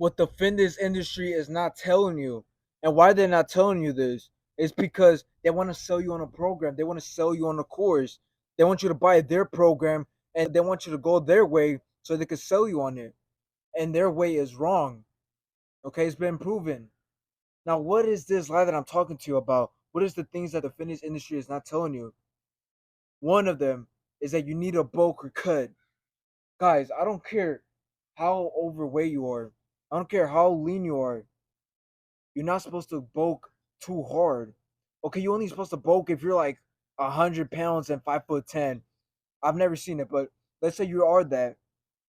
what the fitness industry is not telling you, and why they're not telling you this, is because they want to sell you on a program. They want to sell you on a course. They want you to buy their program, and they want you to go their way so they can sell you on it. And their way is wrong. Okay, it's been proven. Now, what is this lie that I'm talking to you about? What is the things that the fitness industry is not telling you? One of them is that you need a bulk or cut. Guys, I don't care how overweight you are. I don't care how lean you are. You're not supposed to bulk too hard. Okay, you're only supposed to bulk if you're like 100 pounds and 5'10". I've never seen it, but let's say you are that.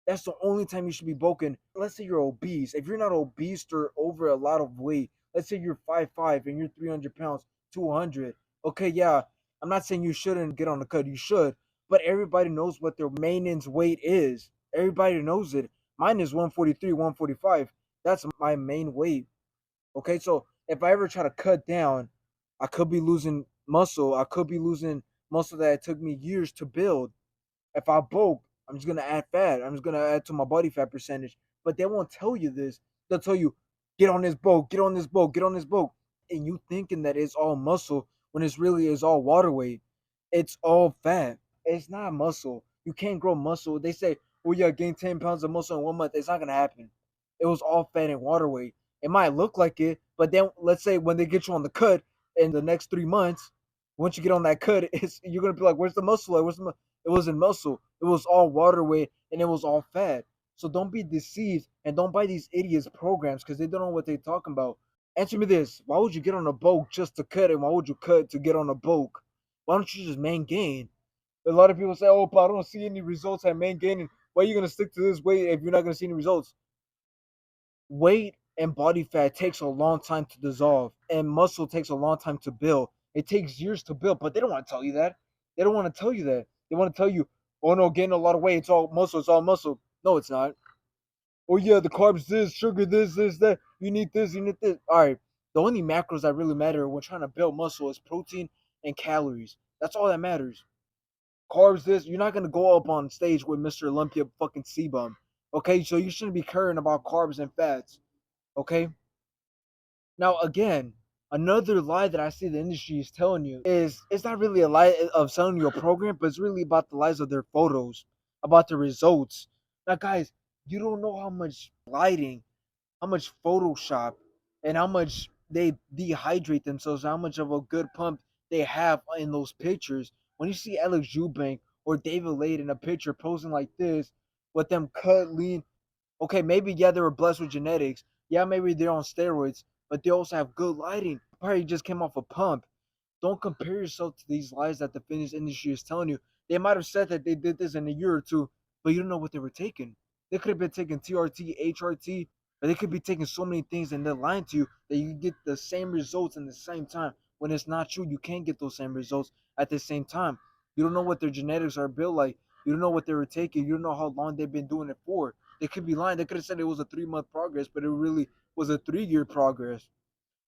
That's the only time you should be bulking. Let's say you're obese. If you're not obese or over a lot of weight, let's say you're 5'5" and you're 300 pounds, 200. Okay, yeah, I'm not saying you shouldn't get on the cut. You should, but everybody knows what their maintenance weight is. Everybody knows it. Mine is 143, 145. That's my main weight. Okay, so if I ever try to cut down, I could be losing muscle. I could be losing muscle that it took me years to build. If I bulk, I'm just gonna add fat. I'm just gonna add to my body fat percentage. But they won't tell you this. They'll tell you, get on this bulk, get on this bulk, get on this bulk. And you thinking that it's all muscle when it's really is all water weight. It's all fat. It's not muscle. You can't grow muscle. They say, oh yeah, gain 10 pounds of muscle in 1 month. It's not gonna happen. It was all fat and water weight. It might look like it, but then let's say when they get you on the cut in the next 3 months, once you get on that cut, you're gonna be like, where's the muscle? Where's the It wasn't muscle. It was all water weight and it was all fat. So don't be deceived and don't buy these idiots programs because they don't know what they're talking about. Answer me this. Why would you get on a bulk just to cut, and why would you cut to get on a bulk? Why don't you just main gain? A lot of people say, oh, but I don't see any results at main gaining. Why are you going to stick to this weight if you're not going to see any results? Weight and body fat takes a long time to dissolve, and muscle takes a long time to build. It takes years to build, but they don't want to tell you that. They don't want to tell you that. They want to tell you, oh no, gaining a lot of weight, it's all muscle, it's all muscle. No, it's not. Oh yeah, the carbs this, sugar this, that. You need this, you need this. All right. The only macros that really matter when trying to build muscle is protein and calories. That's all that matters. Carbs this, you're not gonna go up on stage with Mr. Olympia fucking C-bum. Okay, so you shouldn't be caring about carbs and fats. Okay? Now, again, another lie that I see the industry is telling you is it's not really a lie of selling you a program, but it's really about the lies of their photos, about the results. Now, guys, you don't know how much lighting, how much Photoshop, and how much they dehydrate themselves, how much of a good pump they have in those pictures. When you see Alex Eubank or David Lade in a picture posing like this with them cut lean, okay, maybe yeah, they were blessed with genetics. Yeah, maybe they're on steroids, but they also have good lighting. Probably just came off a pump. Don't compare yourself to these lies that the fitness industry is telling you. They might have said that they did this in a year or two, but you don't know what they were taking. They could have been taking TRT, HRT, or they could be taking so many things and they're lying to you that you get the same results in the same time. When it's not true, you can't get those same results at the same time. You don't know what their genetics are built like. You don't know what they were taking. You don't know how long they've been doing it for. They could be lying. They could have said it was a 3 month progress, but it really was a 3 year progress.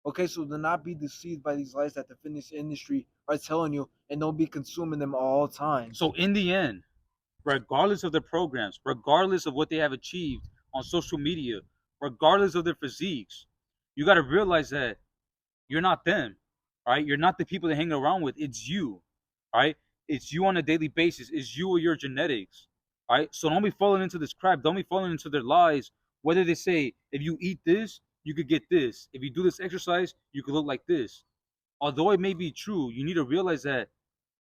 Okay, so do not be deceived by these lies that the fitness industry are telling you, and don't be consuming them all times. So in the end, regardless of their programs, regardless of what they have achieved on social media, regardless of their physiques, you got to realize that you're not them, right? You're not the people they hang around with. It's you, right? It's you on a daily basis. It's you or your genetics, right? So don't be falling into this crap. Don't be falling into their lies. Whether they say if you eat this, you could get this. If you do this exercise, you could look like this. Although it may be true, you need to realize that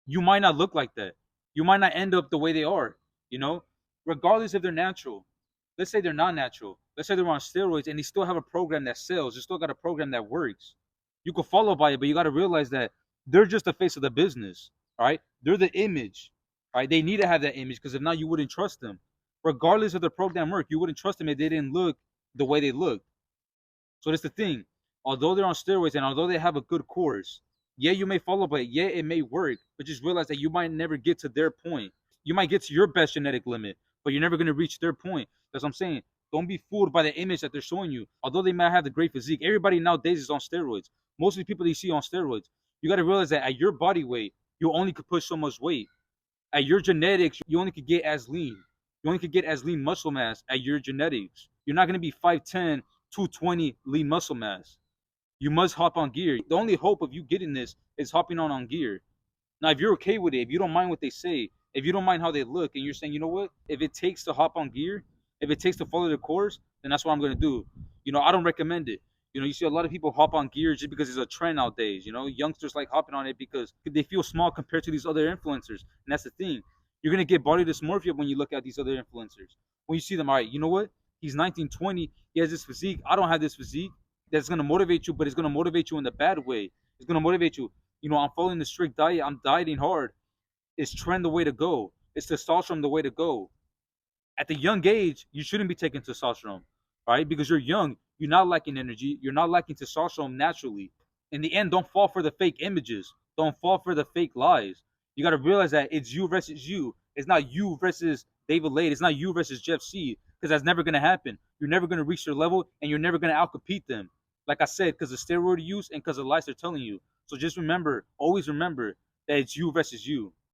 you might not look like that. You might not end up the way they are, you know, regardless if they're natural. Let's say they're not natural. Let's say they're on steroids and they still have a program that sells. They still got a program that works. You could follow by it, but you got to realize that they're just the face of the business, all right? They're the image, all right? They need to have that image because if not, you wouldn't trust them. Regardless of their program work, you wouldn't trust them if they didn't look the way they look. So that's the thing. Although they're on steroids and although they have a good course, yeah, you may follow, but yeah, it may work. But just realize that you might never get to their point. You might get to your best genetic limit, but you're never going to reach their point. That's what I'm saying. Don't be fooled by the image that they're showing you. Although they might have the great physique, everybody nowadays is on steroids. Most of the people that you see on steroids, you got to realize that at your body weight, you only could push so much weight. At your genetics, you only could get as lean. You only could get as lean muscle mass at your genetics. You're not going to be 5'10", 220 lean muscle mass. You must hop on gear. The only hope of you getting this is hopping on gear. Now, if you're okay with it, if you don't mind what they say, if you don't mind how they look, and you're saying, you know what, if it takes to hop on gear, if it takes to follow the course, then that's what I'm going to do. I don't recommend it. You see a lot of people hop on gear just because it's a trend nowadays. Youngsters like hopping on it because they feel small compared to these other influencers. And that's the thing. You're going to get body dysmorphia when you look at these other influencers. When you see them, all right, you know what? He's 19, 20. He has this physique. I don't have this physique. That's going to motivate you, but it's going to motivate you in the bad way. It's going to motivate you. I'm following the strict diet. I'm dieting hard. Is trend the way to go? Is testosterone the way to go? At the young age, you shouldn't be taking testosterone, right? Because you're young. You're not lacking energy. You're not lacking testosterone naturally. In the end, don't fall for the fake images. Don't fall for the fake lies. You got to realize that it's you versus you. It's not you versus David Lade. It's not you versus Jeff C. Because that's never going to happen. You're never going to reach their level, and you're never going to outcompete them. Like I said, because of steroid use and because of lies they're telling you. So just remember, always remember that it's you versus you.